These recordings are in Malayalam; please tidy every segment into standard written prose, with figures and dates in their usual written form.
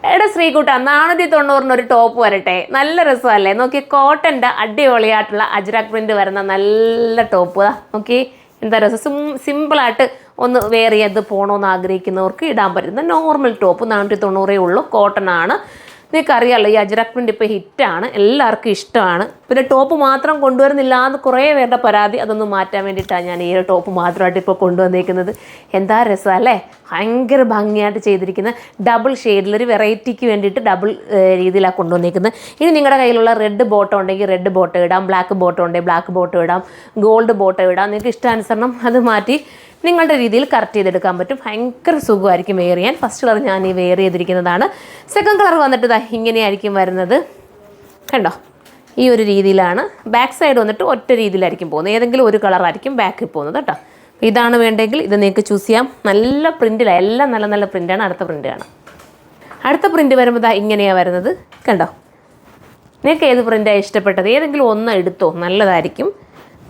എടാ ശ്രീകുട്ട 490 ഒരു ടോപ്പ് വരട്ടെ. നല്ല രസമല്ലേ നോക്കി. കോട്ടൻ്റെ അടിപൊളിയായിട്ടുള്ള അജ്രക് പ്രിന്റ് വരുന്ന നല്ല ടോപ്പ് നോക്കി. എന്താ രസം. സിമ്പിളായിട്ട് ഒന്ന് വെയർ ചെയ്ത് പോകണമെന്ന് ആഗ്രഹിക്കുന്നവർക്ക് ഇടാൻ പറ്റുന്ന നോർമൽ ടോപ്പ്. 490 ഉള്ളൂ. കോട്ടൺ ആണ്. നിങ്ങൾക്കറിയാമല്ലോ ഈ അജ്രക് പ്രിന്റ് ഇപ്പോൾ ഹിറ്റാണ്, എല്ലാവർക്കും ഇഷ്ടമാണ്. പിന്നെ ടോപ്പ് മാത്രം കൊണ്ടുവരുന്നില്ല എന്ന് കുറേ പേരുടെ പരാതി. അതൊന്ന് മാറ്റാൻ വേണ്ടിയിട്ടാണ് ഞാൻ ഈ ഒരു ടോപ്പ് മാത്രമായിട്ട് ഇപ്പോൾ കൊണ്ടുവന്നേക്കുന്നത്. എന്താ രസം അല്ലേ. ഭയങ്കര ഭംഗിയായിട്ട് ചെയ്തിരിക്കുന്ന ഡബിൾ ഷെയ്ഡിലൊരു വെറൈറ്റിക്ക് വേണ്ടിയിട്ട് ഡബിൾ രീതിയിലാണ് കൊണ്ടുവന്നേക്കുന്നത്. ഇനി നിങ്ങളുടെ കയ്യിലുള്ള റെഡ് ബോട്ടം ഉണ്ടെങ്കിൽ റെഡ് ബോട്ടം ഇടാം, ബ്ലാക്ക് ബോട്ടം ഉണ്ടെങ്കിൽ ബ്ലാക്ക് ബോട്ടം ഇടാം, ഗോൾഡ് ബോട്ടം ഇടാം. നിങ്ങൾക്ക് ഇഷ്ടാനുസരണം അത് മാറ്റി നിങ്ങളുടെ രീതിയിൽ കറക്റ്റ് ചെയ്തെടുക്കാൻ പറ്റും. ഭയങ്കര സുഖമായിരിക്കും വെയർ ചെയ്യാൻ. ഫസ്റ്റ് കളർ ഞാൻ ഈ വെയർ ചെയ്തിരിക്കുന്നതാണ്. സെക്കൻഡ് കളർ വന്നിട്ട് ഇങ്ങനെയായിരിക്കും വരുന്നത്. കണ്ടോ, ഈ ഒരു രീതിയിലാണ്. ബാക്ക് സൈഡ് വന്നിട്ട് ഒറ്റ രീതിയിലായിരിക്കും പോകുന്നത്. ഏതെങ്കിലും ഒരു കളറായിരിക്കും ബാക്കിൽ പോകുന്നത് കേട്ടോ. ഇതാണ് വേണ്ടെങ്കിൽ ഇത് നിങ്ങൾക്ക് ചൂസ് ചെയ്യാം. നല്ല പ്രിൻറ്റിലാണ്, എല്ലാം നല്ല നല്ല പ്രിൻ്റാണ്. അടുത്ത പ്രിൻ്റ് കാണാം. അടുത്ത പ്രിൻ്റ് വരുമ്പോൾ ഇങ്ങനെയാണ് വരുന്നത്. കണ്ടോ, നിങ്ങൾക്ക് ഏത് പ്രിൻ്റാണ് ഇഷ്ടപ്പെട്ടത് ഏതെങ്കിലും ഒന്ന് എടുത്തോ, നല്ലതായിരിക്കും.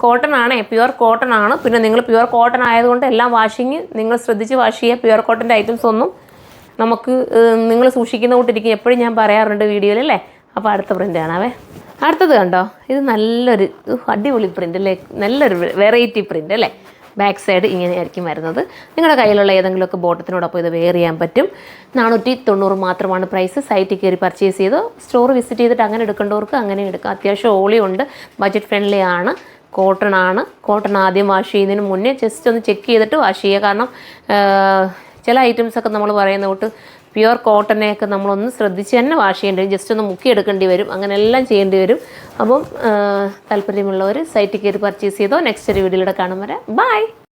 കോട്ടൺ ആണ്, പ്യുവർ കോട്ടൺ ആണ്. പിന്നെ നിങ്ങൾ പ്യുവർ കോട്ടൺ ആയതുകൊണ്ട് എല്ലാം വാഷിങ് നിങ്ങൾ ശ്രദ്ധിച്ച് വാഷ് ചെയ്യുക. പ്യുവർ കോട്ടൻ്റെ ഐറ്റംസ് ഒന്നും നമുക്ക് നിങ്ങൾ സൂക്ഷിക്കുന്ന കൂട്ടിരിക്കും. എപ്പോഴും ഞാൻ പറയാറുണ്ട് വീഡിയോയിൽ അല്ലേ. അപ്പോൾ അടുത്ത പ്രിൻ്റ് ആണവേ. അടുത്തത് കണ്ടോ, ഇത് നല്ലൊരു അടിപൊളി പ്രിൻ്റ് അല്ലേ, നല്ലൊരു വെറൈറ്റി പ്രിൻ്റ് അല്ലേ. ബാക്ക് സൈഡ് ഇങ്ങനെയായിരിക്കും വരുന്നത്. നിങ്ങളുടെ കയ്യിലുള്ള ഏതെങ്കിലുമൊക്കെ ബോട്ടത്തിനോടൊപ്പം ഇത് വെയർ ചെയ്യാൻ പറ്റും. 490 മാത്രമാണ് പ്രൈസ്. സൈറ്റിൽ കയറി പർച്ചേസ് ചെയ്ത് സ്റ്റോർ വിസിറ്റ് ചെയ്തിട്ട് അങ്ങനെ എടുക്കേണ്ടവർക്ക് അങ്ങനെ എടുക്കാം. അത്യാവശ്യം ഓളിയുണ്ട്, ബഡ്ജറ്റ് ഫ്രണ്ട്ലി ആണ്. കോട്ടൺ ആണ്. കോട്ടൺ ആദ്യം വാഷ് ചെയ്യുന്നതിന് മുന്നേ ജസ്റ്റ് ഒന്ന് ചെക്ക് ചെയ്തിട്ട് വാഷ് ചെയ്യുക. കാരണം ചില ഐറ്റംസൊക്കെ നമ്മൾ പറയുന്ന തൊട്ട് പ്യുവർ കോട്ടനെയൊക്കെ നമ്മളൊന്ന് ശ്രദ്ധിച്ച് തന്നെ വാഷ് ചെയ്യേണ്ടി വരും. ജസ്റ്റ് ഒന്ന് മുക്കിയെടുക്കേണ്ടി വരും. അങ്ങനെ എല്ലാം ചെയ്യേണ്ടി വരും. അപ്പം താല്പര്യമുള്ളവർ സൈറ്റിൽ കയറി പർച്ചേസ് ചെയ്തോ. നെക്സ്റ്റ് ഒരു വീഡിയോയിലൂടെ കാണും വരെ ബൈ.